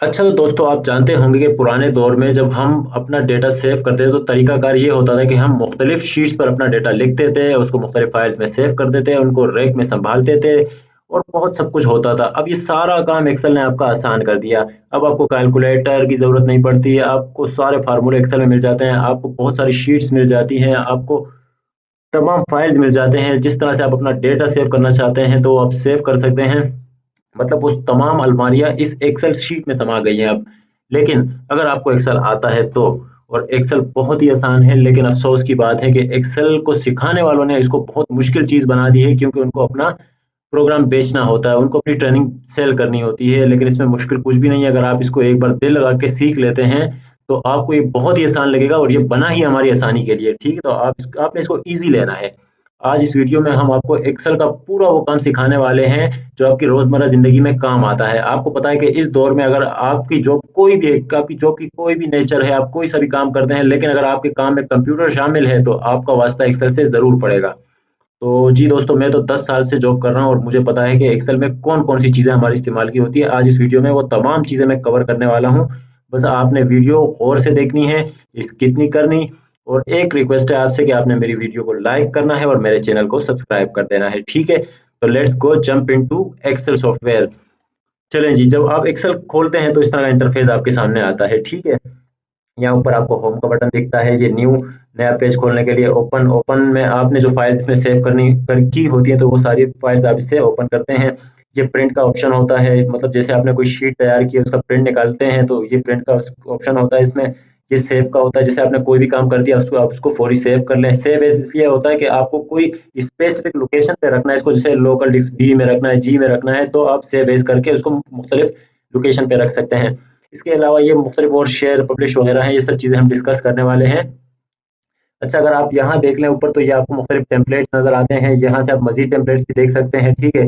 अच्छा तो दोस्तों आप जानते होंगे कि पुराने दौर में जब हम अपना डेटा सेव करते थे तो तरीकाकार ये होता था कि हम मुख्तलिफ शीट्स पर अपना डेटा लिखते थे, उसको मुख्तलिफ फाइल्स में सेव कर देते, उनको रैक में संभालते थे और बहुत सब कुछ होता था। अब ये सारा काम एक्सेल ने आपका आसान कर दिया। अब आपको कैलकुलेटर की ज़रूरत नहीं पड़ती है, आपको सारे फार्मूले एक्सेल में मिल जाते हैं, आपको बहुत सारी शीट्स मिल जाती हैं, आपको तमाम फाइल्स मिल जाते हैं। जिस तरह से आप अपना डेटा सेव करना चाहते हैं तो आप सेव कर सकते हैं। मतलब उस तमाम अलमारियाँ इस एक्सेल शीट में समा गई हैं अब। लेकिन अगर आपको एक्सेल आता है तो, और एक्सेल बहुत ही आसान है, लेकिन अफ़सोस की बात है कि एक्सेल को सिखाने वालों ने इसको बहुत मुश्किल चीज़ बना दी है, क्योंकि उनको अपना प्रोग्राम बेचना होता है, उनको अपनी ट्रेनिंग सेल करनी होती है। लेकिन इसमें मुश्किल कुछ भी नहीं है, अगर आप इसको एक बार दिल लगा के सीख लेते हैं, तो आपको ये बहुत ही आसान लगेगा और ये बना ही हमारी आसानी के लिए, ठीक है? तो आपने इसको ईज़ी लेना है। आज इस वीडियो में हम आपको एक्सेल का पूरा वो काम सिखाने वाले हैं जो आपकी रोजमर्रा जिंदगी में काम आता है। आपको पता है कि इस दौर में अगर आपकी जॉब कोई भी है, आपकी जॉब की कोई भी नेचर है, आप कोई सा भी काम करते हैं, लेकिन अगर आपके काम में कंप्यूटर शामिल है तो आपका वास्ता एक्सेल से जरूर पड़ेगा। तो जी दोस्तों, मैं तो 10 साल से जॉब कर रहा हूँ और मुझे पता है कि एक्सेल में कौन-कौन सी चीज़ें हमारी इस्तेमाल की होती है। आज इस वीडियो में वो तमाम चीज़ें मैं कवर करने वाला हूँ। बस आपने वीडियो गौर से देखनी है, स्किप नहीं करनी, और एक रिक्वेस्ट है आपसे कि आपने मेरी वीडियो को लाइक करना है और मेरे चैनल को सब्सक्राइब कर देना है, ठीक है? तो let's go jump into Excel software. चलें जी, जब आप एक्सेल खोलते हैं तो इस तरह का इंटरफेस आपके सामने आता है, ठीक है? यहाँ ऊपर आपको होम का बटन दिखता है, ये नया पेज खोलने के लिए ओपन ओपन में आपने जो फाइल्स इसमें सेव की होती हैं तो वो सारी फाइल्स आप इससे ओपन करते हैं। ये प्रिंट का ऑप्शन होता है, मतलब जैसे आपने कोई शीट तैयार की है उसका प्रिंट निकालते हैं तो ये प्रिंट का ऑप्शन होता है इसमें। ये सेव का होता है, जैसे आपने कोई भी काम कर दिया उसको आप उसको फौरी सेव कर लें। सेव एज इसलिए होता है कि आपको कोई स्पेसिफिक लोकेशन पे रखना है इसको, जैसे लोकल डिस्क बी में रखना है, जी में रखना है, तो आप सेव एज करके उसको मुख्तलिफ लोकेशन पे रख सकते हैं। इसके अलावा ये मुख्तलिफ और शेयर पब्लिश वगैरह हैं, ये सब चीज़ें हम डिस्कस करने वाले हैं। अच्छा, अगर आप यहाँ देख लें ऊपर तो ये आपको मुख्तलिफ टेम्पलेट नज़र आते हैं, यहाँ से आप मज़ीद टेम्पलेट्स भी देख सकते हैं, ठीक है?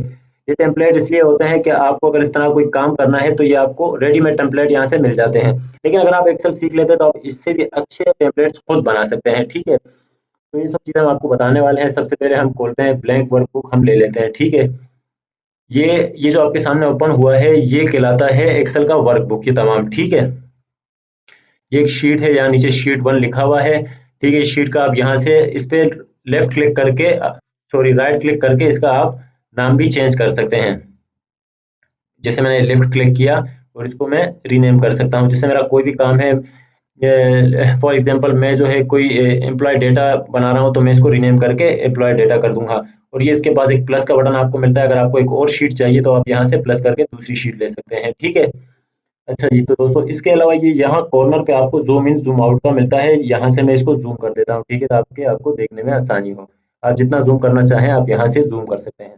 ये टेम्पलेट इसलिए होते हैं कि आपको अगर इस तरह कोई काम करना है तो ये आपको रेडीमेड टेम्पलेट यहाँ से मिल जाते हैं। लेकिन अगर आप एक्सेल सीख लेते हैं तो आप इससे भी अच्छे टेम्पलेट्स खुद बना सकते हैं, ठीक है? तो ये सब चीज़ें हम आपको बताने वाले हैं। सबसे पहले हम खोलते हैं ब्लैंक वर्कबुक, हम ले लेते हैं, ठीक है? ये जो आपके सामने ओपन हुआ है ये कहलाता है एक्सेल का वर्कबुक, ये तमाम, ठीक है? ये एक शीट है, यहाँ नीचे शीट 1 लिखा हुआ है, ठीक है? इस शीट का आप यहाँ से इस पे लेफ्ट क्लिक करके सॉरी राइट क्लिक करके इसका आप नाम भी चेंज कर सकते हैं। जैसे मैंने लेफ्ट क्लिक किया और इसको मैं रीनेम कर सकता हूँ। जैसे मेरा कोई भी काम है, फॉर एग्जांपल मैं जो है कोई एम्प्लॉय डेटा बना रहा हूँ तो मैं इसको रीनेम करके एम्प्लॉय डेटा कर दूंगा। और ये इसके पास एक प्लस का बटन आपको मिलता है, अगर आपको एक और शीट चाहिए तो आप यहाँ से प्लस करके दूसरी शीट ले सकते हैं, ठीक है? अच्छा जी, तो दोस्तों इसके अलावा ये यहाँ कॉर्नर पे आपको ज़ूम इन ज़ूम आउट का मिलता है, यहाँ से मैं इसको ज़ूम कर देता हूँ, ठीक है? ताकि आपको देखने में आसानी हो। आप जितना ज़ूम करना चाहें आप यहाँ से ज़ूम कर सकते हैं।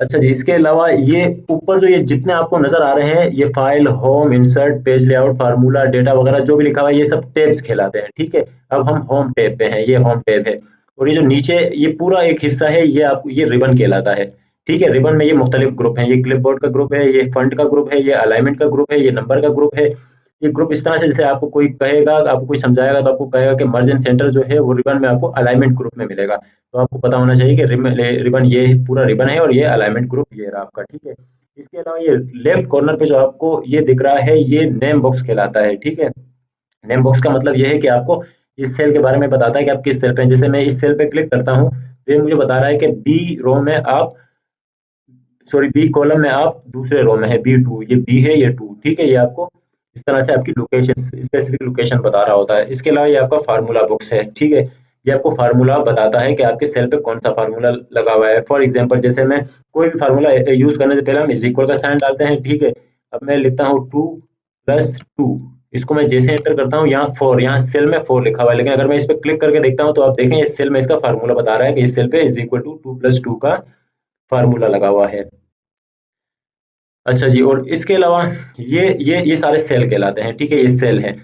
अच्छा जी, इसके अलावा ये ऊपर जो ये जितने आपको नज़र आ रहे हैं, ये file, home, insert, page layout, formula, data वगैरह जो भी लिखा हुआ है, ये सब टैब्स कहलाते हैं, ठीक है? अब हम होम टैब पे हैं, ये होम टैब है। और ये जो नीचे ये पूरा एक हिस्सा है, ये आपको ये रिबन कहलाता है, ठीक है? रिबन में ये मुख्तलिफ ग्रुप हैं, ये क्लिपबोर्ड का ग्रुप है, ये फंड का ग्रुप है, ये अलाइनमेंट का ग्रुप है, ये नंबर का ग्रुप है। ये ग्रुप इस तरह से, जैसे आपको कोई कहेगा, आपको कोई समझाएगा तो आपको कहेगा कि मर्ज एंड सेंटर जो है वो रिबन में आपको अलाइनमेंट ग्रुप में मिलेगा। तो आपको पता होना चाहिए कि रिबन ये पूरा रिबन है और ये अलाइनमेंट ग्रुप ये रहा आपका, ठीक है? इसके अलावा ये लेफ्ट कॉर्नर पे जो आपको ये दिख रहा है ये नेम बॉक्स कहलाता है, ठीक है? नेम बॉक्स का मतलब ये है कि आपको इस सेल के बारे में बताता है कि आप किस सेल पे हैं। जैसे मैं इस सेल पे क्लिक करता हूँ तो ये मुझे बता रहा है कि बी रो में आप, सॉरी बी कॉलम में आप दूसरे रो में है, B2, ये बी है ये 2, ठीक है? ये आपको इस तरह से आपकी लोकेशन, स्पेसिफिक लोकेशन बता रहा होता है। इसके अलावा ये आपका फार्मूला बॉक्स है, ठीक है? ये आपको फार्मूला बताता है कि आपके सेल पे कौन सा फार्मूला लगा हुआ है। फॉर एग्जांपल जैसे मैं कोई भी फार्मूला यूज करने से पहले हम इज इक्वल का साइन डालते हैं, ठीक है? अब मैं लिखता हूँ 2 + 2, इसको मैं जैसे एंटर करता हूँ यहाँ 4, यहाँ सेल में 4 लिखा हुआ है, लेकिन अगर मैं इस पे क्लिक करके देखता हूँ तो आप देखें इस सेल में इसका फार्मूला बता रहा है कि इस सेल पे इज इक्वल टू 2 + 2 का फार्मूला लगा हुआ है। अच्छा जी, और इसके अलावा ये सारे सेल कहलाते हैं, ठीक है? ये सेल है।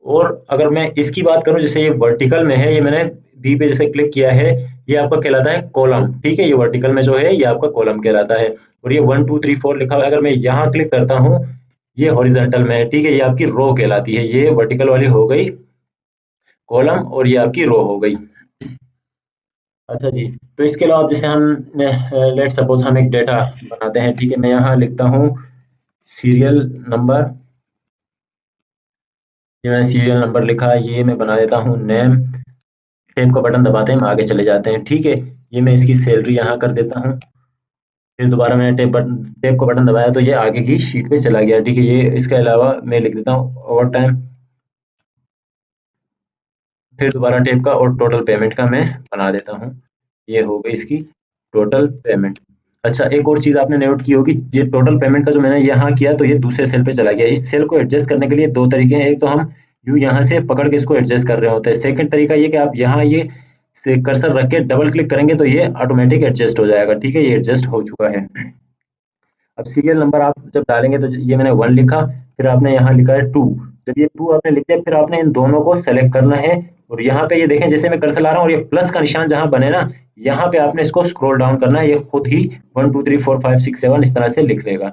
और अगर मैं इसकी बात करूं, जैसे ये वर्टिकल में है, ये मैंने बी पे जैसे क्लिक किया है, ये आपका कहलाता है कॉलम, ठीक है? ये वर्टिकल में जो है ये आपका कॉलम कहलाता है। और ये 1 2 3 4 लिखा हुआ है, अगर मैं यहाँ क्लिक करता हूँ ये हॉरिजॉन्टल में है, ठीक है? ये आपकी रो कहलाती है, ये वर्टिकल वाली हो गई कॉलम और ये आपकी रो हो गई। अच्छा जी, तो इसके अलावा जैसे हम लेट सपोज हम एक डेटा बनाते हैं, ठीक है? मैं यहाँ लिखता हूँ सीरियल नंबर, ये मैंने सीरियल नंबर लिखा, ये मैं बना देता हूँ नेम। टैब का बटन दबाते हैं, हम आगे चले जाते हैं, ठीक है। ये मैं इसकी सैलरी यहाँ कर देता हूँ। फिर दोबारा मैंने टैब का बटन दबाया तो ये आगे की शीट पे चला गया, ठीक है। ये इसके अलावा मैं लिख देता हूँ ओवर टाइम। फिर दोबारा टैब का और टोटल पेमेंट का मैं बना देता हूँ। ये हो गई इसकी टोटल पेमेंट। अच्छा, एक और चीज़ आपने नोट की होगी, ये टोटल पेमेंट का जो मैंने यहाँ किया तो ये दूसरे सेल पे चला गया। इस सेल को एडजस्ट करने के लिए दो तरीके हैं। एक तो हम यूँ यहाँ से पकड़ के इसको एडजस्ट कर रहे होते हैं। सेकंड तरीका ये कि आप यहाँ ये से कर्सर रख के डबल क्लिक करेंगे तो ये ऑटोमेटिक एडजस्ट हो जाएगा, ठीक है। ये एडजस्ट हो चुका है। अब सीरियल नंबर आप जब डालेंगे तो ये मैंने 1 लिखा, फिर आपने यहाँ लिखा है 2। जब ये 2 आपने लिख दिया, फिर आपने इन दोनों को सेलेक्ट करना है और यहाँ पे ये देखें जैसे मैं कर्सर ला रहा हूँ और ये प्लस का निशान जहाँ बने ना, यहाँ पे आपने इसको स्क्रॉल डाउन करना है। ये खुद ही 1 2 3 4 5 6 7 इस तरह से लिख लेगा।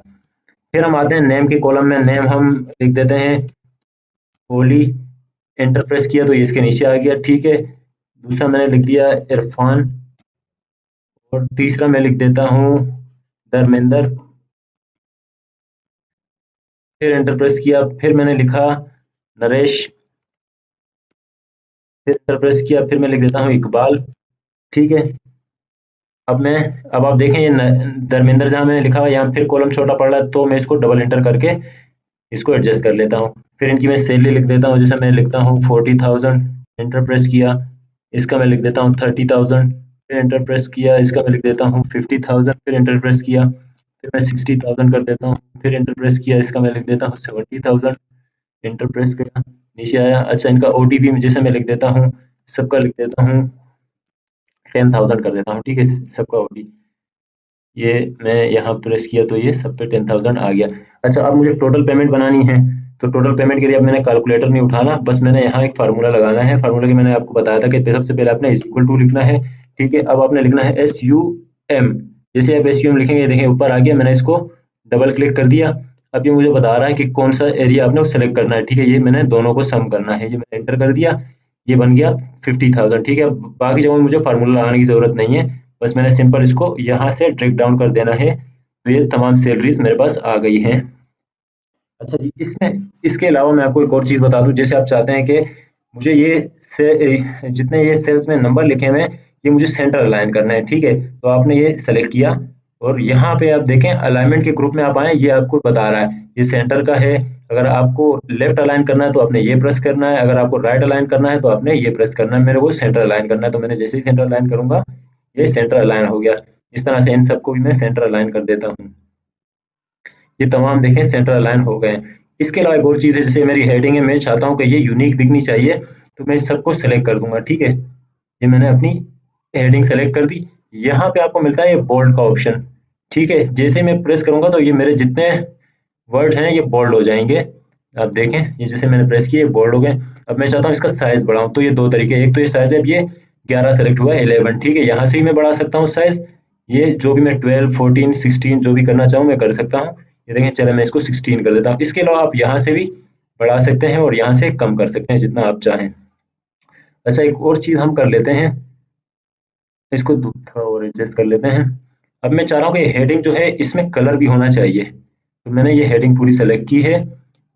फिर हम आते हैं नेम के कॉलम में। नेम हम लिख देते हैं ओली। एंटर प्रेस किया तो ये इसके नीचे आ गया, ठीक है। दूसरा मैंने लिख दिया इरफान और तीसरा मैं लिख देता हूँ धर्मेंद्र। फिर एंटर प्रेस किया, फिर मैंने लिखा नरेश। फिर एंटर प्रेस किया, फिर मैं लिख देता हूँ इकबाल, ठीक है। अब आप देखें ये धर्मेंद्र जहाँ मैंने लिखा हुआ यहाँ फिर कॉलम छोटा पड़ रहा है, तो मैं इसको डबल एंटर करके इसको एडजस्ट कर लेता हूँ। फिर इनकी मैं सैलरी लिख देता हूँ, जैसे मैं लिखता हूँ 40,000। एंटर प्रेस किया, इसका मैं लिख देता हूँ 30,000। फिर एंटर प्रेस किया, इसका मैं लिख देता हूँ 50,000। फिर एंटर प्रेस किया, फिर मैं 60,000 कर देता हूँ। फिर एंटर प्रेस किया, इसका मैं लिख देता हूँ 70,000। एंटर प्रेस किया, नीचे आया। अच्छा, इनका ओटीपी जैसे मैं लिख देता हूँ, सबका लिख देता हूँ 10,000 कर देता हूँ, ठीक है। सबका ओटीपी ये मैं यहाँ प्रेस किया तो ये सब पे 10,000 आ गया। अच्छा, अब मुझे टोटल पेमेंट बनानी है, तो टोटल पेमेंट के लिए अब मैंने कैलकुलेटर नहीं उठाना, बस मैंने यहाँ एक फार्मूला लगाना है। फार्मूला की मैंने आपको बताया था कि सबसे पहले आपने इज इक्वल टू लिखना है, ठीक है। अब आपने लिखना है SUM। जैसे आप SUM लिखेंगे, देखें ऊपर आ गया, मैंने इसको डबल क्लिक कर दिया। अब ये मुझे बता रहा है कि कौन सा एरिया आपने सेलेक्ट करना है, ठीक है। ये मैंने दोनों को सम करना है, ये मैंने एंटर कर दिया, ये बन गया 50,000, ठीक है। बाकी जगह मुझे फार्मूला लगाने की जरूरत नहीं है, बस मैंने सिंपल इसको यहाँ से ड्रैग डाउन कर देना है, तो ये तमाम सैलरीज मेरे पास आ गई हैं। अच्छा जी, इसमें इसके अलावा मैं आपको एक और चीज़ बता दूं, जैसे आप चाहते हैं कि मुझे जितने ये सेल्स में नंबर लिखे हुए हैं ये मुझे सेंटर अलाइन करना है, ठीक है। तो आपने ये सेलेक्ट किया और यहाँ पे आप देखें अलाइनमेंट के ग्रुप में आप आए, ये आपको बता रहा है ये सेंटर का है। अगर आपको लेफ्ट अलाइन करना है तो आपने ये प्रेस करना है, अगर आपको राइट अलाइन करना है तो आपने ये प्रेस करना है। मेरे को सेंटर अलाइन करना है, तो मैंने जैसे ही सेंटर अलाइन करूंगा ये सेंटर अलाइन हो गया। इस तरह से इन सबको भी मैं सेंटर अलाइन कर देता हूँ। ये तमाम देखें सेंटर अलाइन हो गए। इसके अलावा एक और चीज़ है, जैसे मेरी हेडिंग है, मैं चाहता हूँ कि ये यूनिक दिखनी चाहिए, तो मैं इस सबको सेलेक्ट कर दूंगा, ठीक है। ये मैंने अपनी हेडिंग सेलेक्ट कर दी। यहाँ पे आपको मिलता है ये बोल्ड का ऑप्शन, ठीक है। जैसे मैं प्रेस करूंगा तो ये मेरे जितने वर्ड हैं ये बोल्ड हो जाएंगे। आप देखें ये जैसे मैंने प्रेस किया ये बोल्ड हो गए। अब मैं चाहता हूँ इसका साइज बढ़ाऊं, तो ये दो तरीके, एक तो ये साइज है, अब ये 11 सेलेक्ट हुआ है, 11, ठीक है। यहाँ से ही मैं बढ़ा सकता हूँ साइज, ये जो भी मैं 12 14 16 जो भी करना चाहूँ मैं कर सकता हूँ। ये देखें, चलो मैं इसको 16 कर देता हूँ। इसके अलावा आप यहाँ से भी बढ़ा सकते हैं और यहाँ से कम कर सकते हैं जितना आप चाहें। अच्छा, एक और चीज़ हम कर लेते हैं, इसको थोड़ा और एडजस्ट कर लेते हैं। अब मैं चाह रहा हूँ कि हेडिंग जो है इसमें कलर भी होना चाहिए, तो मैंने ये हेडिंग पूरी सेलेक्ट की है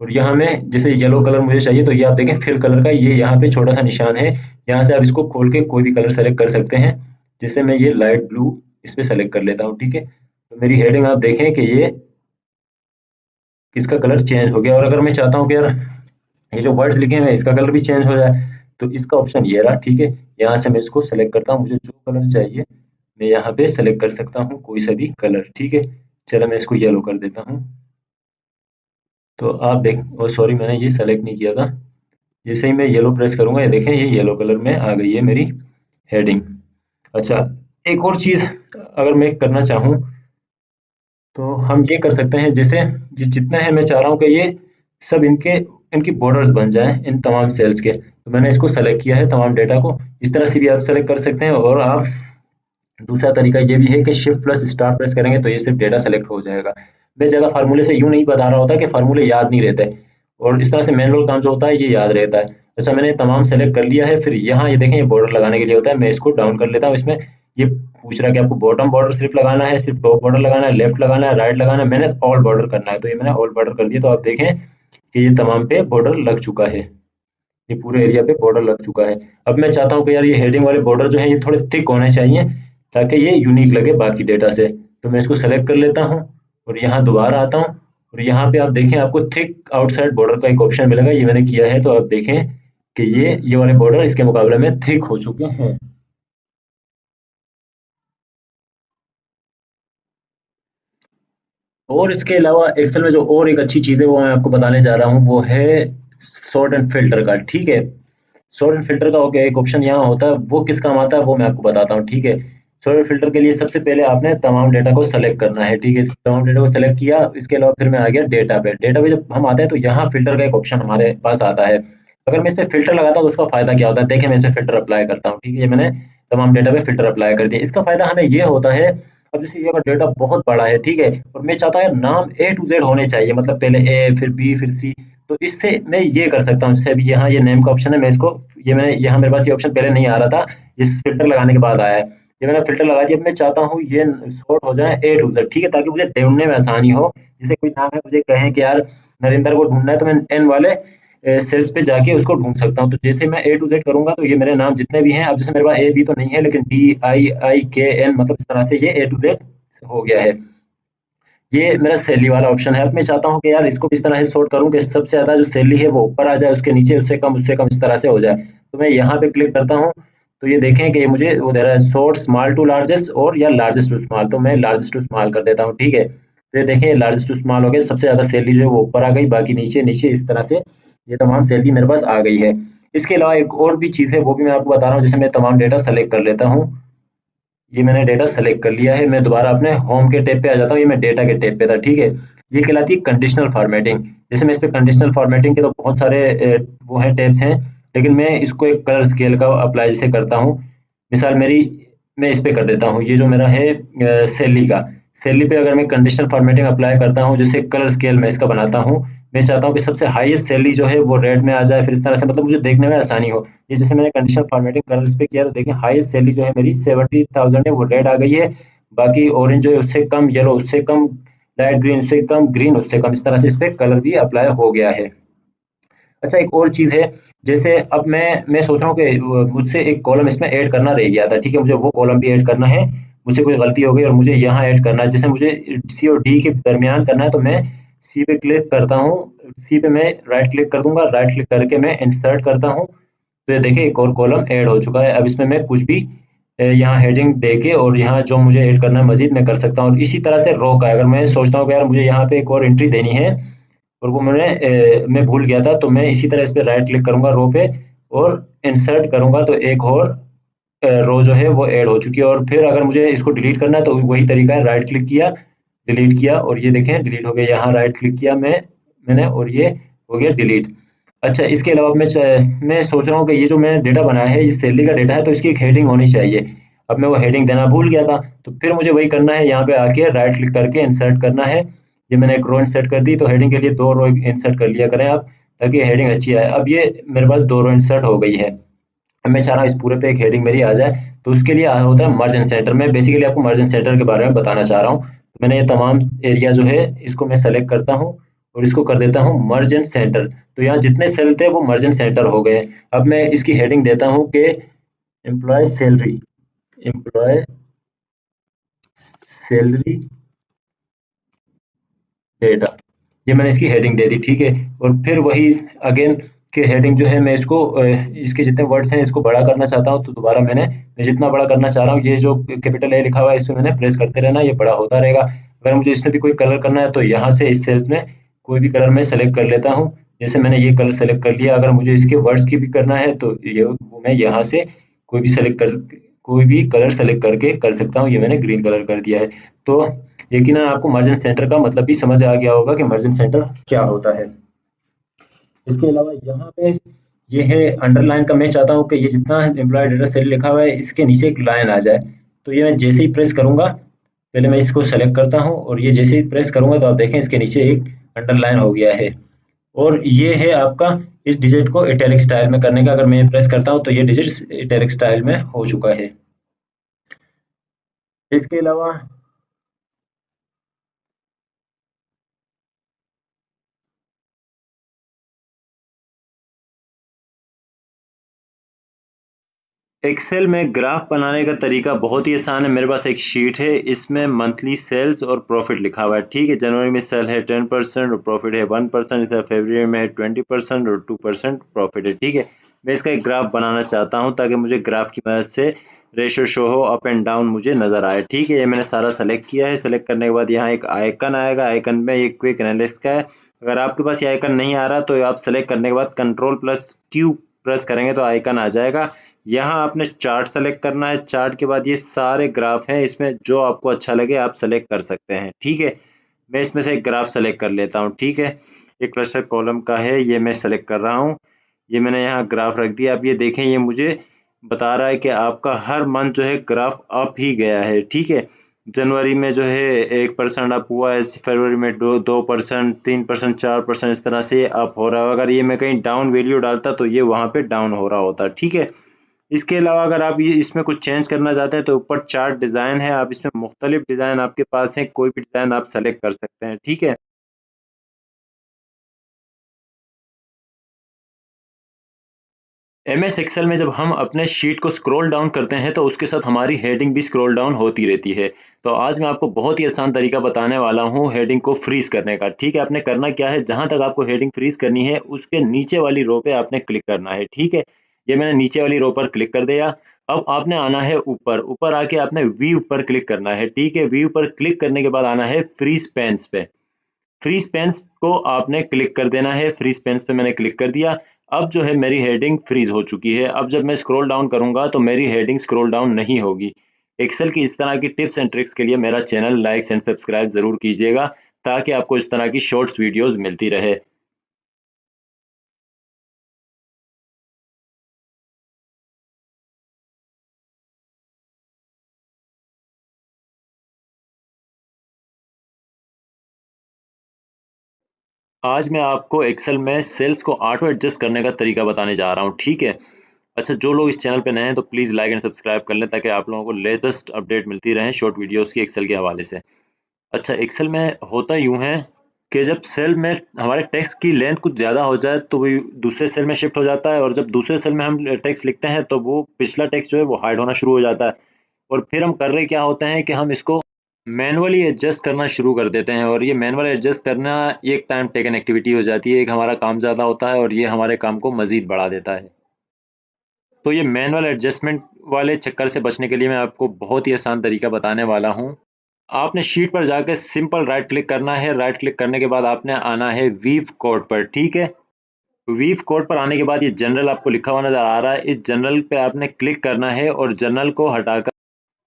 और यहाँ में जैसे येलो कलर मुझे चाहिए, तो ये आप देखें फिल कलर का ये यहाँ पे छोटा सा निशान है, यहाँ से आप इसको खोल के कोई भी कलर सेलेक्ट कर सकते हैं। जैसे मैं ये लाइट ब्लू इस पे सेलेक्ट कर लेता हूँ, ठीक है। तो मेरी हेडिंग आप देखें कि ये इसका कलर चेंज हो गया। और अगर मैं चाहता हूँ कि यार ये जो वर्ड्स लिखे हैं इसका कलर भी चेंज हो जाए, तो इसका ऑप्शन ये रहा, ठीक है। यहाँ से मैं इसको सेलेक्ट करता हूँ, मुझे जो कलर चाहिए मैं यहाँ पे सेलेक्ट कर सकता हूँ कोई सा भी कलर, ठीक है। चलो मैं इसको येलो कर देता हूँ, तो आप देख, ओ सॉरी मैंने ये सेलेक्ट नहीं किया था। जैसे ही मैं येलो प्रेस करूंगा ये देखें ये येलो कलर में आ गई है मेरी हेडिंग। अच्छा, एक और चीज़ अगर मैं करना चाहूँ तो हम ये कर सकते हैं, जैसे जितने हैं मैं चाह रहा हूँ कि ये सब इनकी बॉर्डर्स बन जाएं इन तमाम सेल्स के, तो मैंने इसको सेलेक्ट किया है तमाम डेटा को। इस तरह से भी आप सेलेक्ट कर सकते हैं। और आप दूसरा तरीका ये भी है कि शिफ्ट प्लस स्टार प्रेस करेंगे तो ये सिर्फ डेटा सेलेक्ट हो जाएगा। मैं ज़्यादा फार्मूले से यूँ नहीं बता रहा होता कि फार्मूले याद नहीं रहते, और इस तरह से मैनुअल काम जो होता है ये याद रहता है। अच्छा, मैंने तमाम सेलेक्ट कर लिया है। फिर यहाँ ये देखें ये बॉर्डर लगाने के लिए होता है, मैं इसको डाउन कर लेता हूँ। इसमें ये पूछ रहा है कि आपको बॉटम बॉर्डर सिर्फ लगाना है, सिर्फ टॉप बॉर्डर लगाना है, लेफ्ट लगाना है, राइट लगाना है, मैंने ऑल बॉर्डर करना है, तो ये मैंने ऑल बॉर्डर कर दिया। तो आप देखें कि ये तमाम पे बॉर्डर लग चुका है, ये पूरे एरिया पे बॉर्डर लग चुका है। अब मैं चाहता हूँ कि यार ये हेडिंग वाले बॉर्डर जो है ये थोड़े थिक होने चाहिए ताकि ये यूनिक लगे बाकी डेटा से। तो मैं इसको सेलेक्ट कर लेता हूँ और यहाँ दोबारा आता हूँ और यहाँ पे आप देखें आपको थिक आउटसाइड बॉर्डर का एक ऑप्शन मिलेगा, ये मैंने किया है। तो आप देखें कि ये वाले बॉर्डर इसके मुकाबले में थिक हो चुके हैं। और इसके अलावा एक्सेल में जो और एक अच्छी चीज़ है वो मैं आपको बताने जा रहा हूँ, वो है सॉर्ट एंड फिल्टर का। ठीक है, सॉर्ट एंड फिल्टर का हो गया एक ऑप्शन यहाँ होता है, वो किस काम आता है वो मैं आपको बताता हूँ। ठीक है, सॉर्ट एंड फिल्टर के लिए सबसे पहले आपने तमाम डेटा को सेलेक्ट करना है। ठीक है, तमाम डेटा को सेलेक्ट किया, इसके अलावा फिर मैं आ गया डेटा पे। डेटा पे जब हम आते हैं तो यहाँ फिल्टर का एक ऑप्शन हमारे पास आता है। अगर मैं इस पे फिल्टर लगाता हूँ तो उसका फायदा क्या होता है, देखिए मैं इस पे फिल्टर अप्लाई करता हूँ। ठीक है, ये मैंने तमाम डेटा पे फिल्टर अप्लाई कर दिया। इसका फायदा हमें ये होता है, अब जैसे ये अगर डेटा बहुत बड़ा है, ठीक है, और मैं चाहता हूँ यार नाम ए टू जेड होने चाहिए, मतलब पहले ए फिर बी फिर सी, तो इससे मैं ये कर सकता हूँ। जैसे अभी यहाँ ये नेम का ऑप्शन है, मैं इसको ये मैंने यहाँ मेरे पास ये ऑप्शन पहले नहीं आ रहा था, इस फिल्टर लगाने के बाद आया है। ये मैंने फिल्टर लगा दिया। अब मैं चाहता हूँ ये सॉर्ट हो जाए ए टू जेड, ठीक है, ताकि मुझे ढूंढने में आसानी हो। जैसे कोई नाम है, मुझे कहें कि यार नरेंद्र को ढूंढना है, तो मैं एन वाले सेल्स पे जाके उसको ढूंढ सकता हूँ। तो जैसे मैं ए टू जेड करूंगा तो ये मेरे नाम जितने भी हैं, अब जैसे मेरे पास ए बी तो नहीं है, लेकिन डी आई आई के एन, मतलब इस तरह से ये ए टू जेड हो गया है। ये मेरा सैलरी वाला ऑप्शन है। अब मैं चाहता हूँ कि यार इसको इस तरह से सॉर्ट करूँ कि सबसे ज़्यादा जो सैलरी है वो ऊपर आ जाए, उसके नीचे उससे कम इस तरह से हो जाए। तो मैं यहाँ पे क्लिक करता हूँ, तो ये देखें कि ये मुझे वो दे रहा है सॉर्ट स्मॉल टू लार्जेस्ट और या लार्जेस्ट टू स्मॉल, तो मैं लार्जेस्ट टू स्मॉल कर देता हूँ। ठीक है, तो ये देखें लार्जेस्ट टू स्मॉल हो गया, सबसे ज़्यादा सैलरी जो है वो ऊपर आ गई, बाकी नीचे नीचे इस तरह से ये तमाम सैलरी मेरे पास आ गई है। इसके अलावा एक और भी चीज़ है, वो भी मैं आपको बता रहा हूँ। जैसे मैं तमाम डेटा सेलेक्ट कर लेता हूँ, ये मैंने डेटा सेलेक्ट कर लिया है, मैं दोबारा अपने होम के टैब पे आ जाता हूँ। ये मैं डेटा के टैब पे था। ठीक है, ये कहलाती है कंडीशनल फॉर्मेटिंग। जैसे मैं इस पे कंडीशनल फॉर्मेटिंग के तो बहुत सारे वो हैं टैब्स हैं, लेकिन मैं इसको एक कलर स्केल का अप्लाई जैसे करता हूँ। मिसाल मेरी, मैं इस पे कर देता हूँ, ये जो मेरा है सैलरी का, सैलरी पे अगर मैं कंडीशनल फॉर्मेटिंग अप्लाई करता हूँ, जैसे कलर स्केल मैं इसका बनाता हूँ, मैं चाहता हूँ कि सबसे हाईएस्ट सैलरी जो है वो रेड में आ जाए, फिर इस तरह से मतलब मुझे देखने में आसानी हो। ये जैसे मैंने कंडीशनल फॉर्मेटिंग कलर्स पे किया तो देखिए हाईएस्ट सैलरी जो है मेरी 70,000 है, वो रेड आ गई है। बाकी ऑरेंज जो है उससे कम, येलो उससे कम, लाइट ग्रीन उससे कम, ग्रीन उससे कम, इस तरह से इस पे कलर भी अप्लाई हो गया है। अच्छा, एक और चीज़ है, जैसे अब मैं सोच रहा हूँ कि मुझसे एक कॉलम इसमें ऐड करना रह गया था। ठीक है, मुझे वो कॉलम भी ऐड करना है, मुझसे कोई गलती हो गई और मुझे यहाँ ऐड करना है। जैसे मुझे सी और डी के दरमियान करना है, तो मैं सी पे क्लिक करता हूँ, सी पे मैं राइट क्लिक कर दूंगा, राइट क्लिक करके मैं इंसर्ट करता हूँ। तो ये देखिए एक और कॉलम ऐड हो चुका है। अब इसमें मैं कुछ भी यहाँ हेडिंग दे के और यहाँ जो मुझे ऐड करना है मजीद मैं कर सकता हूँ। इसी तरह से रो का, अगर मैं सोचता हूँ कि यार मुझे यहाँ पे एक और एंट्री देनी है और वो मैं भूल गया था, तो मैं इसी तरह इस पे राइट क्लिक करूंगा रो पे और इंसर्ट करूंगा, तो एक और रो जो है वो ऐड हो चुकी है। और फिर अगर मुझे इसको डिलीट करना है तो वही तरीका है, राइट क्लिक किया, डिलीट किया, और ये देखें डिलीट हो गया। यहाँ राइट क्लिक किया मैंने और ये हो गया डिलीट। अच्छा, इसके अलावा मैं सोच रहा हूँ कि ये जो मैं डेटा बनाया है ये सैलरी का डेटा है, तो इसकी एक हेडिंग होनी चाहिए। अब मैं वो हेडिंग देना भूल गया था, तो फिर मुझे वही करना है, यहाँ पे आके राइट क्लिक करके इंसर्ट करना है। ये मैंने एक रो इंसर्ट कर दी, तो हेडिंग के लिए दो रो इंसर्ट कर लिया करें आप, ताकि हेडिंग अच्छी आए। अब ये मेरे पास दो रो इंसर्ट हो गई है। अब मैं चाह रहा हूँ इस पूरे पे एक हेडिंग मेरी आ जाए, तो उसके लिए होता है मर्ज एंड सेंटर। मैं बेसिकली आपको मर्ज एंड सेंटर के बारे में बताना चाह रहा हूँ। तो मैंने ये तमाम एरिया जो है इसको मैं सेलेक्ट करता हूँ और इसको कर देता हूँ मर्ज एंड सेंटर। तो यहाँ जितने सेल थे वो मर्ज एंड सेंटर हो गए। अब मैं इसकी हेडिंग देता हूँ कि employee salary, employee salary data, ये मैंने इसकी हेडिंग दे दी। ठीक है, और फिर वही अगेन के हेडिंग जो है मैं इसको इसके जितने वर्ड्स हैं इसको बड़ा करना चाहता हूँ, तो दोबारा मैं जितना बड़ा करना चाह रहा हूँ, ये जो कैपिटल ए लिखा हुआ है इस पे मैंने प्रेस करते रहना, ये बड़ा होता रहेगा। अगर मुझे इसमें भी कोई कलर करना है तो यहाँ से इस सेल्स में कोई भी कलर मैं सेलेक्ट कर लेता हूँ। जैसे मैंने ये कलर सेलेक्ट कर लिया। अगर मुझे इसके वर्ड्स की भी करना है तो ये वो मैं यहाँ से कोई भी कलर सेलेक्ट करके कर सकता हूँ। ये मैंने ग्रीन कलर कर दिया है। तो यकीनन आपको मर्जन सेंटर का मतलब भी समझ आ गया होगा कि मर्जन सेंटर क्या होता है। इसके अलावा यहाँ पे ये है अंडरलाइन का। मैं चाहता हूँ कि ये जितना एम्प्लॉय डेटा सेल लिखा हुआ है इसके नीचे एक लाइन आ जाए, तो ये मैं जैसे ही प्रेस करूंगा, पहले मैं इसको सेलेक्ट करता हूँ और ये जैसे ही प्रेस करूंगा तो आप देखें इसके नीचे एक अंडरलाइन हो गया है। और ये है आपका इस डिजिट को इटैलिक स्टाइल में करने का। अगर मैं प्रेस करता हूँ तो ये डिजिट इटैलिक स्टाइल में हो चुका है। इसके अलावा एक्सेल में ग्राफ बनाने का तरीका बहुत ही आसान है। मेरे पास एक शीट है, इसमें मंथली सेल्स और प्रॉफिट लिखा हुआ है। ठीक है, जनवरी में सेल है 10% और प्रॉफिट है 1%, इसे फरवरी में है 20% और 2% प्रॉफिट है। ठीक है, मैं इसका एक ग्राफ बनाना चाहता हूं ताकि मुझे ग्राफ की मदद से रेशो शो हो, अप एंड डाउन मुझे नजर आए। ठीक है, ये मैंने सारा सेलेक्ट किया है। सेलेक्ट करने के बाद यहाँ एक आइकन आएगा, आइकन में एक क्विक एनालिसिस का है। अगर आपके पास ये आइकन नहीं आ रहा तो आप सेलेक्ट करने के बाद कंट्रोल+Q प्रेस करेंगे तो आइकन आ जाएगा। यहाँ आपने चार्ट सेलेक्ट करना है। चार्ट के बाद ये सारे ग्राफ हैं, इसमें जो आपको अच्छा लगे आप सेलेक्ट कर सकते हैं। ठीक है, मैं इसमें से एक ग्राफ सेलेक्ट कर लेता हूँ। ठीक है, ये क्लस्टर कॉलम का है, ये मैं सेलेक्ट कर रहा हूँ। ये मैंने यहाँ ग्राफ रख दिया। अब ये देखें, ये मुझे बता रहा है कि आपका हर मंथ जो है ग्राफ अप ही गया है। ठीक है, जनवरी में जो है 1% अप हुआ है, फरवरी में 2%, 3%, 4%, इस तरह से ये अप हो रहा है। अगर ये मैं कहीं डाउन वैल्यू डालता तो ये वहाँ पे डाउन हो रहा होता। ठीक है, इसके अलावा अगर आप ये इसमें कुछ चेंज करना चाहते हैं तो ऊपर चार्ट डिज़ाइन है, आप इसमें मुख्तलिफ डिज़ाइन आपके पास हैं, कोई भी डिज़ाइन आप सेलेक्ट कर सकते हैं। ठीक है, MS एक्सेल में जब हम अपने शीट को स्क्रॉल डाउन करते हैं तो उसके साथ हमारी हेडिंग भी स्क्रॉल डाउन होती रहती है। तो आज मैं आपको बहुत ही आसान तरीका बताने वाला हूँ हेडिंग को फ्रीज करने का। ठीक है, आपने करना क्या है, जहां तक आपको हेडिंग फ्रीज करनी है उसके नीचे वाली रो पे आपने क्लिक करना है। ठीक है, ये मैंने नीचे वाली रो पर क्लिक कर दिया। अब आपने आना है ऊपर, ऊपर आके आपने व्यू पर क्लिक करना है। ठीक है, व्यू पर क्लिक करने के बाद आना है फ्रीज पेन्स पे। फ्रीज पेन्स को आपने क्लिक कर देना है। फ्रीज पेन्स पे मैंने क्लिक कर दिया। अब जो है मेरी हेडिंग फ्रीज हो चुकी है। अब जब मैं स्क्रॉल डाउन करूंगा तो मेरी हेडिंग स्क्रॉल डाउन नहीं होगी। एक्सेल की इस तरह की टिप्स एंड ट्रिक्स के लिए मेरा चैनल लाइक एंड सब्सक्राइब जरूर कीजिएगा ताकि आपको इस तरह की शॉर्ट्स वीडियोस मिलती रहे। आज मैं आपको एक्सेल में सेल्स को ऑटो एडजस्ट करने का तरीका बताने जा रहा हूँ। ठीक है, अच्छा, जो लोग इस चैनल पे नए हैं तो प्लीज़ लाइक एंड सब्सक्राइब कर लें ताकि आप लोगों को लेटेस्ट अपडेट मिलती रहे शॉर्ट वीडियोस की एक्सेल के हवाले से। अच्छा, एक्सेल में होता यूँ है कि जब सेल में हमारे टेक्स्ट की लेंथ कुछ ज़्यादा हो जाए तो वो दूसरे सेल में शिफ्ट हो जाता है, और जब दूसरे सेल में हम टेक्स्ट लिखते हैं तो वो पिछला टेक्स्ट जो है वो हाइड होना शुरू हो जाता है। और फिर हम कर रहे क्या होते हैं कि हम इसको मैनुअली एडजस्ट करना शुरू कर देते हैं, और ये मैनुअल एडजस्ट करना एक टाइम टेकन एक्टिविटी हो जाती है। एक हमारा काम ज़्यादा होता है और ये हमारे काम को मज़ीद बढ़ा देता है। तो ये मैनुअल एडजस्टमेंट वाले चक्कर से बचने के लिए मैं आपको बहुत ही आसान तरीका बताने वाला हूँ। आपने शीट पर जाकर सिंपल राइट क्लिक करना है। राइट क्लिक करने के बाद आपने आना है वीव कोड पर। ठीक है, वीव कोड पर आने के बाद ये जनरल आपको लिखा हुआ नजर आ रहा है, इस जनरल पे आपने क्लिक करना है और जनरल को हटाकर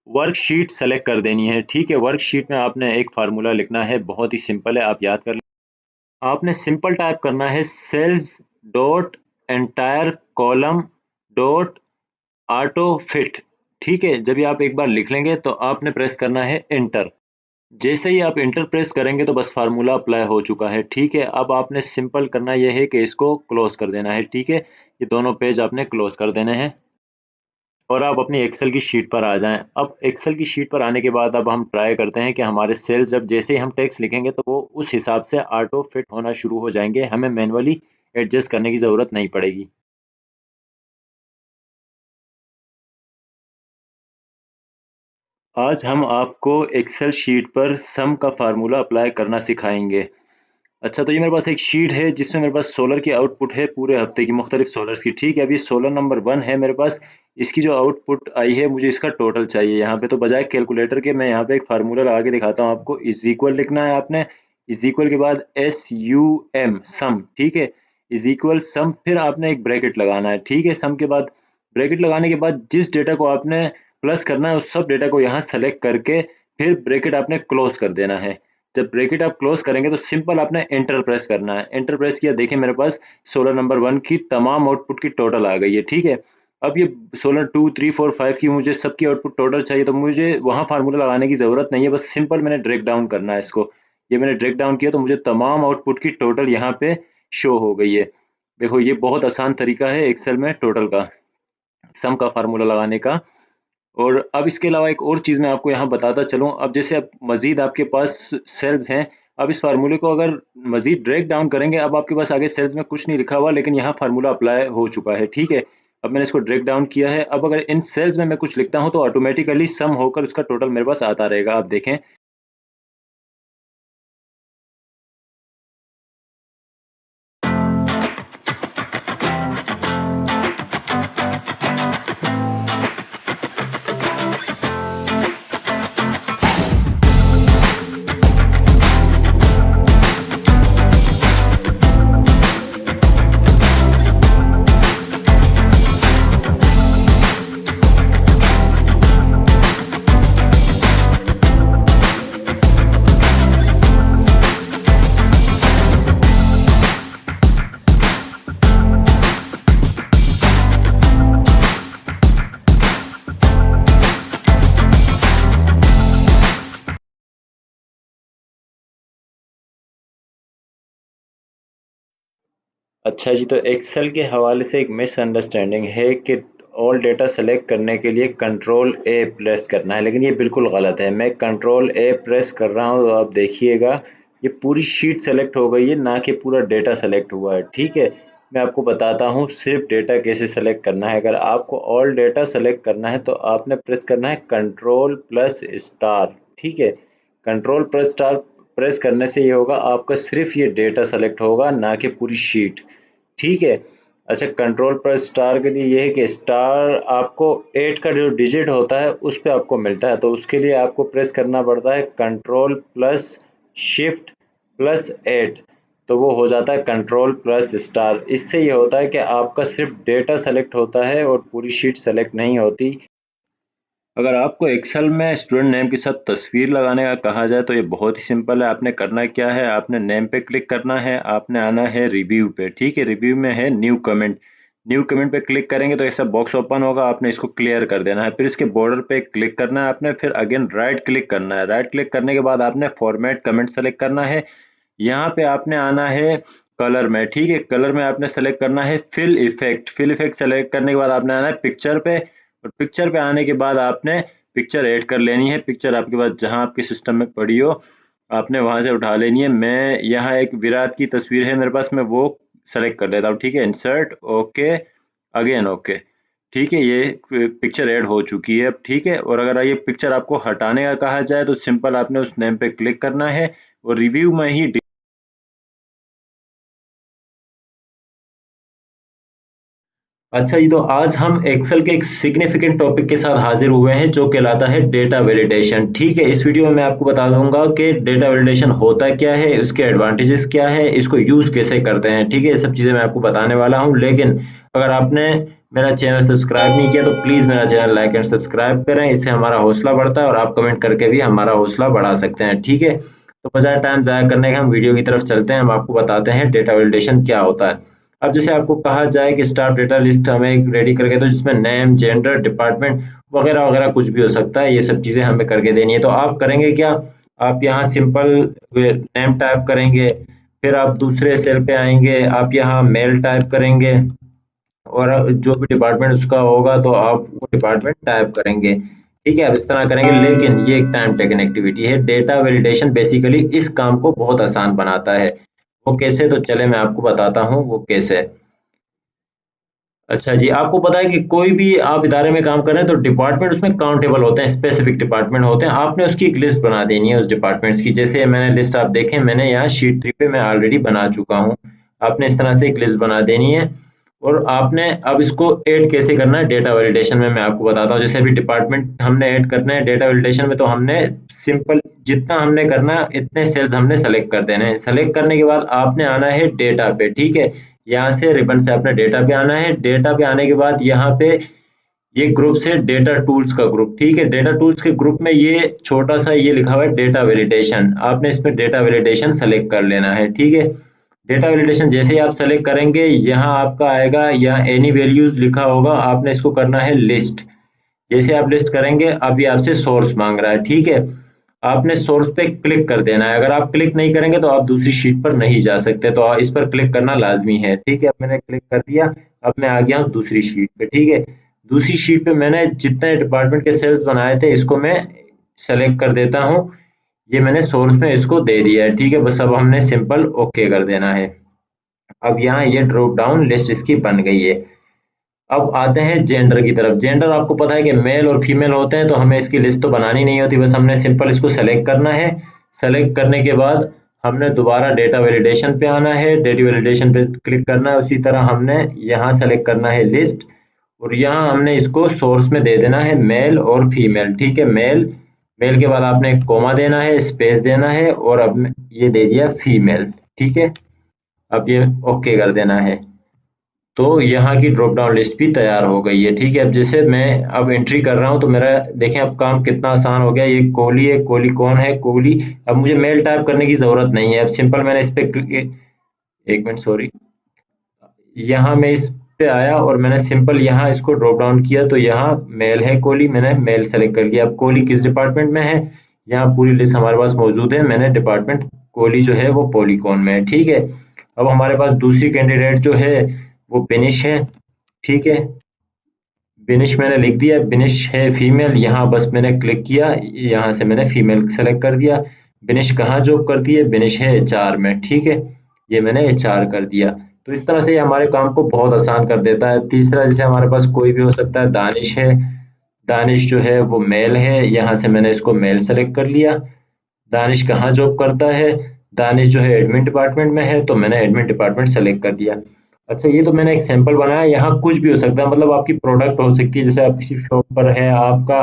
वर्कशीट सेलेक्ट कर देनी है। ठीक है, वर्कशीट में आपने एक फार्मूला लिखना है, बहुत ही सिंपल है, आप याद कर लें। आपने सिंपल टाइप करना है cells dot entire column dot auto fit. ठीक है, जब ये आप एक बार लिख लेंगे तो आपने प्रेस करना है एंटर। जैसे ही आप इंटर प्रेस करेंगे तो बस फार्मूला अप्लाई हो चुका है। ठीक है, अब आपने सिंपल करना यह है कि इसको क्लोज कर देना है। ठीक है, ये दोनों पेज आपने क्लोज कर देने हैं और आप अपनी एक्सेल की शीट पर आ जाएं। अब एक्सेल की शीट पर आने के बाद अब हम ट्राई करते हैं कि हमारे सेल्स जब जैसे ही हम टेक्स्ट लिखेंगे तो वो उस हिसाब से ऑटो फिट होना शुरू हो जाएंगे, हमें मैनुअली एडजस्ट करने की ज़रूरत नहीं पड़ेगी। आज हम आपको एक्सेल शीट पर सम का फार्मूला अप्लाई करना सिखाएंगे। अच्छा, तो ये मेरे पास एक शीट है जिसमें मेरे पास सोलर की आउटपुट है पूरे हफ्ते की, मुख्तलिफ सोलर्स की। ठीक है, अभी सोलर नंबर 1 है मेरे पास। इसकी जो आउटपुट आई है मुझे इसका टोटल चाहिए। यहाँ पे तो बजाय कैलकुलेटर के मैं यहाँ पे एक फार्मूला लगा के दिखाता हूँ आपको। इज इक्वल लिखना है आपने, इज इक्वल के बाद SUM सम। ठीक है, इज इक्वल सम, फिर आपने एक ब्रैकेट लगाना है। ठीक है, सम के बाद ब्रैकेट लगाने के बाद जिस डेटा को आपने प्लस करना है उस सब डेटा को यहाँ सेलेक्ट करके फिर ब्रैकेट आपने क्लोज कर देना है। जब ब्रैकेट आप क्लोज करेंगे तो सिंपल आपने एंटर प्रेस करना है। एंटर प्रेस किया, देखिए मेरे पास सोलर नंबर 1 की तमाम आउटपुट की टोटल आ गई है। ठीक है, अब ये सोलर 2, 3, 4, 5 की मुझे सबकी आउटपुट टोटल चाहिए, तो मुझे वहाँ फार्मूला लगाने की ज़रूरत नहीं है, बस सिंपल मैंने ड्रैग डाउन करना है इसको। ये मैंने ड्रैग डाउन किया तो मुझे तमाम आउटपुट की टोटल यहाँ पे शो हो गई है। देखो, ये बहुत आसान तरीका है एक्सेल में टोटल का, सम का फार्मूला लगाने का। और अब इसके अलावा एक और चीज़ मैं आपको यहाँ बताता चलूँ। अब जैसे अब मज़ीद आपके पास सेल्स हैं, अब इस फ़ॉर्मूले को अगर मज़ीद ब्रेक डाउन करेंगे, अब आपके पास आगे सेल्स में कुछ नहीं लिखा हुआ, लेकिन यहाँ फ़ॉर्मूला अप्लाई हो चुका है, ठीक है? अब मैंने इसको ब्रेक डाउन किया है। अब अगर इन सेल्स में मैं कुछ लिखता हूँ, तो ऑटोमेटिकली सम होकर उसका टोटल मेरे पास आता रहेगा। आप देखें। अच्छा जी, तो एक्सेल के हवाले से एक मिसअंडरस्टैंडिंग है कि ऑल डेटा सेलेक्ट करने के लिए कंट्रोल ए प्रेस करना है, लेकिन ये बिल्कुल गलत है। मैं कंट्रोल ए प्रेस कर रहा हूँ, तो आप देखिएगा ये पूरी शीट सेलेक्ट हो गई है, ना कि पूरा डेटा सेलेक्ट हुआ है, ठीक है? मैं आपको बताता हूँ सिर्फ डेटा कैसे सेलेक्ट करना है। अगर आपको ऑल डेटा सेलेक्ट करना है, तो आपने प्रेस करना है कंट्रोल प्लस स्टार, ठीक है? कंट्रोल प्लस स्टार प्रेस करने से ये होगा, आपका सिर्फ ये डेटा सेलेक्ट होगा, ना कि पूरी शीट, ठीक है? अच्छा, कंट्रोल पर स्टार के लिए ये है कि स्टार आपको 8 का जो डिजिट होता है उस पे आपको मिलता है, तो उसके लिए आपको प्रेस करना पड़ता है कंट्रोल प्लस शिफ्ट प्लस 8, तो वो हो जाता है कंट्रोल प्लस स्टार। इससे ये होता है कि आपका सिर्फ डेटा सेलेक्ट होता है और पूरी शीट सेलेक्ट नहीं होती। अगर आपको एक्सेल में स्टूडेंट नेम के साथ तस्वीर लगाने का कहा जाए, तो ये बहुत ही सिंपल है। आपने करना क्या है, आपने नेम पे क्लिक करना है, आपने आना है रिव्यू पे, ठीक है? रिव्यू में है न्यू कमेंट। न्यू कमेंट पे क्लिक करेंगे तो ऐसा बॉक्स ओपन होगा, आपने इसको क्लियर कर देना है। फिर इसके बॉर्डर पे क्लिक करना है आपने, फिर अगेन राइट क्लिक करना है। राइट क्लिक करने के बाद आपने फॉर्मेट कमेंट सेलेक्ट करना है। यहाँ पे आपने आना है कलर में, ठीक है? कलर में आपने सेलेक्ट करना है fill effect. Fill effect select करने के बाद आपने आना है पिक्चर पे, और पिक्चर पे आने के बाद आपने पिक्चर ऐड कर लेनी है। पिक्चर आपके पास जहां आपके सिस्टम में पड़ी हो, आपने वहां से उठा लेनी है। मैं यहाँ एक विराट की तस्वीर है मेरे पास, मैं वो सेलेक्ट कर लेता हूँ, ठीक है? इंसर्ट, ओके, अगेन ओके, ठीक है? ये पिक्चर ऐड हो चुकी है अब, ठीक है? और अगर ये पिक्चर आपको हटाने का कहा जाए, तो सिंपल आपने उस नेम पे क्लिक करना है और रिव्यू में ही। अच्छा जी, तो आज हम एक्सेल के एक सिग्निफिकेंट टॉपिक के साथ हाजिर हुए हैं, जो कहलाता है डेटा वैलिडेशन, ठीक है? इस वीडियो में मैं आपको बता दूंगा कि डेटा वैलिडेशन होता क्या है, उसके एडवांटेजेस क्या है, इसको यूज कैसे करते हैं, ठीक है? ये सब चीजें मैं आपको बताने वाला हूं। लेकिन अगर आपने मेरा चैनल सब्सक्राइब नहीं किया, तो प्लीज मेरा चैनल लाइक एंड सब्सक्राइब करें, इससे हमारा हौसला बढ़ता है, और आप कमेंट करके भी हमारा हौसला बढ़ा सकते हैं, ठीक है? तो बजाय टाइम जाया करने के हम वीडियो की तरफ चलते हैं। हम आपको बताते हैं डेटा वैलिडेशन क्या होता है। अब जैसे आपको कहा जाए कि स्टाफ डेटा लिस्ट हमें रेडी करके दो, जिसमें नेम, जेंडर, डिपार्टमेंट वगैरह वगैरह कुछ भी हो सकता है, ये सब चीज़ें हमें करके देनी है। तो आप करेंगे क्या, आप यहाँ सिंपल नेम टाइप करेंगे, फिर आप दूसरे सेल पे आएंगे, आप यहाँ मेल टाइप करेंगे, और जो भी डिपार्टमेंट उसका होगा तो आप वो डिपार्टमेंट टाइप करेंगे, ठीक है? आप इस तरह करेंगे। लेकिन ये एक टाइम टेकन एक्टिविटी है। डेटा वैलिडेशन बेसिकली इस काम को बहुत आसान बनाता है। वो कैसे, तो चले मैं आपको बताता हूँ वो कैसे। अच्छा जी, आपको पता है कि कोई भी आप इदारे में काम कर रहे हैं, तो डिपार्टमेंट उसमें काउंटेबल होते हैं, स्पेसिफिक डिपार्टमेंट होते हैं। आपने उसकी एक लिस्ट बना देनी है उस डिपार्टमेंट्स की। जैसे मैंने लिस्ट, आप देखें, मैंने यहाँ शीट 3 पे मैं ऑलरेडी बना चुका हूँ। आपने इस तरह से एक लिस्ट बना देनी है, और आपने अब इसको ऐड कैसे करना है डेटा वैलिडेशन में, मैं आपको बताता हूँ। जैसे अभी डिपार्टमेंट हमने ऐड करना है डेटा वैलिडेशन में, तो हमने सिंपल जितना हमने करना है इतने सेल्स हमने सेलेक्ट कर देने हैं। सेलेक्ट करने के बाद आपने आना है डेटा पे, ठीक है? यहाँ से रिबन से आपने डेटा पे आना है। डेटा पे आने के बाद यहाँ पे ये ग्रुप से डेटा टूल्स का ग्रुप, ठीक है? डेटा टूल्स के ग्रुप में ये छोटा सा ये लिखा हुआ है डेटा वैलिडेशन, आपने इसमें डेटा वैलिडेशन सेलेक्ट कर लेना है, ठीक है? डेटा वैलिडेशन जैसे ही आप सेलेक्ट करेंगे, यहाँ आपका आएगा, यहाँ एनी वैल्यूज लिखा होगा, आपने इसको करना है लिस्ट। जैसे आप लिस्ट करेंगे, अभी आपसे सोर्स मांग रहा है, ठीक है? आपने सोर्स पे क्लिक कर देना है। अगर आप क्लिक नहीं करेंगे, तो आप दूसरी शीट पर नहीं जा सकते, तो इस पर क्लिक करना लाजमी है, ठीक है? अब मैंने क्लिक कर दिया, अब मैं आ गया हूँ दूसरी शीट पे, ठीक है? दूसरी शीट पे मैंने जितने डिपार्टमेंट के सेल्स बनाए थे इसको मैं सेलेक्ट कर देता हूँ। ये मैंने सोर्स में इसको दे दिया है, ठीक है। बस अब हमने सिंपल ओके कर देना है। अब यहाँ ये ड्रॉप डाउन लिस्ट इसकी बन गई है। अब आते हैं जेंडर की तरफ। जेंडर आपको पता है कि मेल और फीमेल होते हैं, तो हमें इसकी लिस्ट तो बनानी नहीं होती, बस हमने सिंपल इसको सेलेक्ट करना है। सेलेक्ट करने के बाद हमने दोबारा डेटा वैलिडेशन पे आना है, डेटा वैलिडेशन पे क्लिक करना है। उसी तरह हमने यहाँ सेलेक्ट करना है लिस्ट, और यहाँ हमने इसको सोर्स में दे देना है मेल और फीमेल, ठीक है। मेल, मेल के बाद आपने कोमा देना है, स्पेस देना है, और अब ये दे दिया फीमेल, ठीक है। अब ये ओके कर देना है। तो यहाँ की ड्रॉप डाउन लिस्ट भी तैयार हो गई है, ठीक है। अब जैसे मैं अब एंट्री कर रहा हूँ तो मेरा देखें अब काम कितना आसान हो गया। ये कोहली है, कोहली कौन है? कोहली। अब मुझे मेल टाइप करने की जरूरत नहीं है। अब सिंपल मैंने इस पे एक मिनट सॉरी, यहाँ मैं इस पे आया और मैंने सिंपल यहाँ इसको ड्रॉप डाउन किया, तो यहाँ मेल है कोहली, मैंने मेल सेलेक्ट कर लिया। अब कोहली किस डिपार्टमेंट में है, यहाँ पूरी लिस्ट हमारे पास मौजूद है। मैंने डिपार्टमेंट कोहली जो है वो पॉलीकॉन में है, ठीक है। अब हमारे पास दूसरी कैंडिडेट जो है वो बिनिश है, ठीक है। बिनिश मैंने लिख दिया, बिनिश है फीमेल। यहाँ बस मैंने क्लिक किया, यहाँ से मैंने फीमेल सेलेक्ट कर दिया। बिनिश कहाँ जॉब करती है? बिनिश है एचआर में, ठीक है। ये मैंने एचआर कर दिया। तो इस तरह से ये हमारे काम को बहुत आसान कर देता है। तीसरा जैसे हमारे पास कोई भी हो सकता है, दानिश है। दानिश जो है वो मेल है, यहाँ से मैंने इसको मेल सेलेक्ट कर लिया। दानिश कहाँ जॉब करता है? दानिश जो है एडमिन डिपार्टमेंट में है, तो मैंने एडमिन डिपार्टमेंट सेलेक्ट कर दिया। अच्छा, ये तो मैंने एक सैंपल बनाया। यहाँ कुछ भी हो सकता है, मतलब आपकी प्रोडक्ट हो सकती है, जैसे आप किसी शॉप पर है, आपका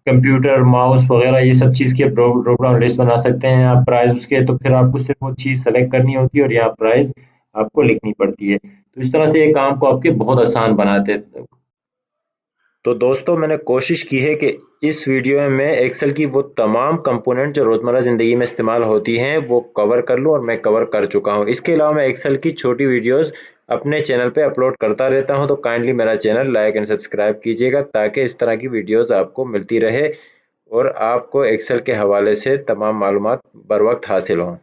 कंप्यूटर, माउस वगैरह ये सब चीज़ की ड्रॉप डाउन लिस्ट बना सकते हैं आप। प्राइस उसके, तो फिर आपको सिर्फ वो चीज़ सेलेक्ट करनी होती है और यहाँ प्राइस आपको लिखनी पड़ती है। तो इस तरह से ये काम को आपके बहुत आसान बनाते हैं। तो दोस्तों, मैंने कोशिश की है कि इस वीडियो में मैं एक्सेल की वो तमाम कंपोनेंट जो रोज़मर्रा ज़िंदगी में इस्तेमाल होती हैं वो कवर कर लूँ, और मैं कवर कर चुका हूँ। इसके अलावा मैं एक्सेल की छोटी वीडियोस अपने चैनल पे अपलोड करता रहता हूँ, तो काइंडली मेरा चैनल लाइक एंड सब्सक्राइब कीजिएगा, ताकि इस तरह की वीडियोस आपको मिलती रहे और आपको एक्सेल के हवाले से तमाम मालूमात बर वक्त हासिल हों।